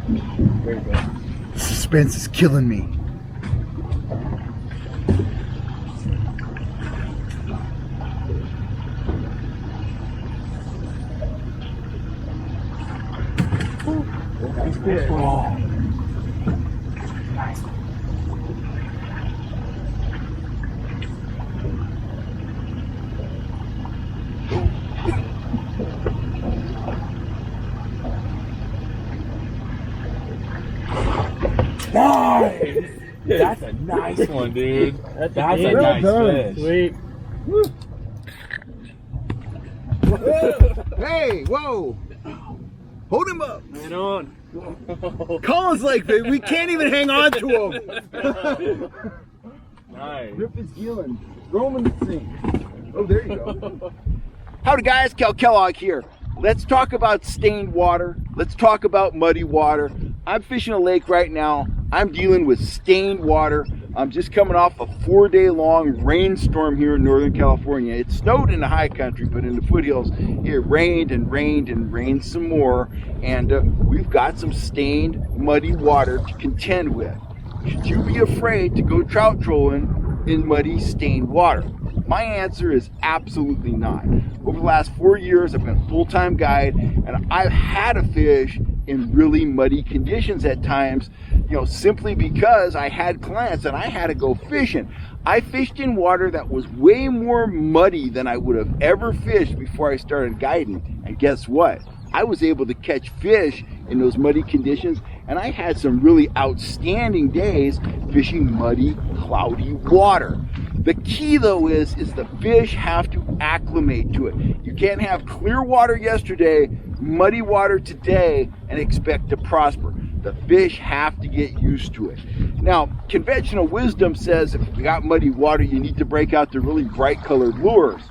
There you go. Suspense is killing me. Nice fish. Oh. Nice. Nice! That's a nice one, dude. That's a nice fish. Sweet. Hey, whoa! Hold him up. Right on. Colin's like, we can't even hang on to him. Nice. Rip his healing. Throw him in the sink. Oh, there you go. Howdy guys, Cal Kellogg here. Let's talk about stained water. Let's talk about muddy water. I'm fishing a lake right now. I'm dealing with stained water. I'm just coming off a 4-day long rainstorm here in Northern California. It snowed in the high country, but in the foothills, it rained and rained and rained some more. And we've got some stained, muddy water to contend with. Should you be afraid to go trout trolling in muddy, stained water? My answer is absolutely not. Over the last 4 years, I've been a full-time guide, and I've had to fish in really muddy conditions at times, you know, simply because I had clients and I had to go fishing. I fished in water that was way more muddy than I would have ever fished before I started guiding. And guess what? I was able to catch fish in those muddy conditions, and I had some really outstanding days fishing muddy, cloudy water. The key though is the fish have to acclimate to it. You can't have clear water yesterday, muddy water today, and expect to prosper. The fish have to get used to it. Now, conventional wisdom says if you got muddy water, you need to break out the really bright colored lures.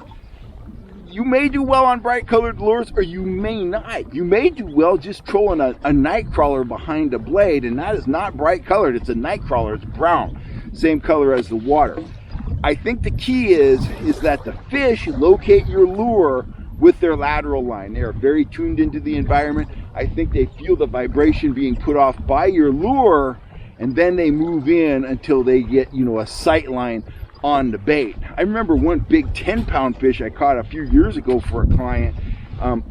You may do well on bright colored lures, or you may not. You may do well just trolling a night crawler behind a blade, and that is not bright colored. It's a night crawler, it's brown, same color as the water. I think the key is that the fish locate your lure with their lateral line. They are very tuned into the environment. I think they feel the vibration being put off by your lure, and then they move in until they get, you know, a sight line on the bait. I remember one big 10-pound fish I caught a few years ago for a client.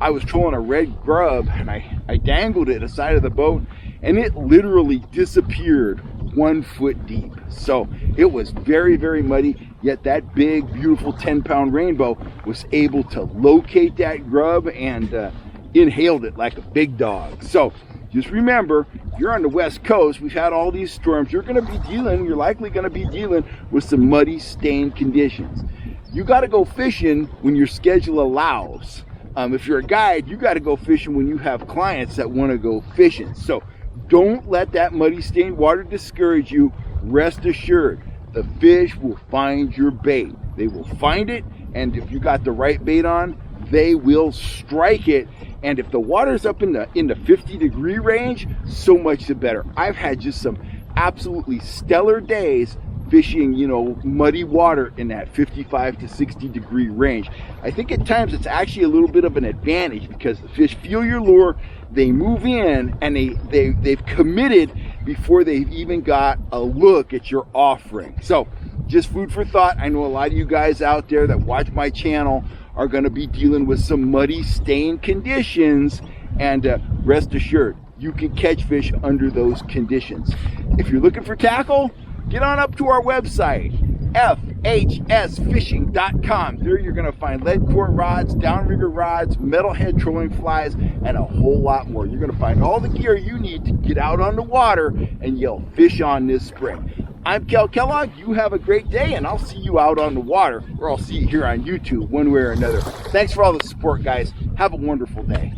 I was trolling a red grub, and I dangled it aside of the boat, and it literally disappeared 1 foot deep. So it was very, very muddy, yet that big, beautiful 10-pound rainbow was able to locate that grub and inhaled it like a big dog. So just remember, if you're on the West Coast, we've had all these storms, you're likely going to be dealing with some muddy, stained conditions. You got to go fishing when your schedule allows. If you're a guide, you got to go fishing when you have clients that want to go fishing. So don't let that muddy, stained water discourage you. Rest assured, the fish will find your bait. They will find it, and if you got the right bait on, they will strike it. And if the water's up in the 50-degree range, so much the better. I've had just some absolutely stellar days fishing, you know, muddy water in that 55 to 60-degree range. I think at times it's actually a little bit of an advantage because the fish feel your lure, they move in, and they've committed before they've even got a look at your offering. So just food for thought. I know a lot of you guys out there that watch my channel are going to be dealing with some muddy, stained conditions, and rest assured, you can catch fish under those conditions. If you're looking for tackle, get on up to our website, fhsfishing.com. There you're going to find lead core rods, downrigger rods, metalhead trolling flies, and a whole lot more. You're going to find all the gear you need to get out on the water and yell fish on this spring. I'm Cal Kellogg. You have a great day, and I'll see you out on the water, or I'll see you here on YouTube one way or another. Thanks for all the support, guys. Have a wonderful day.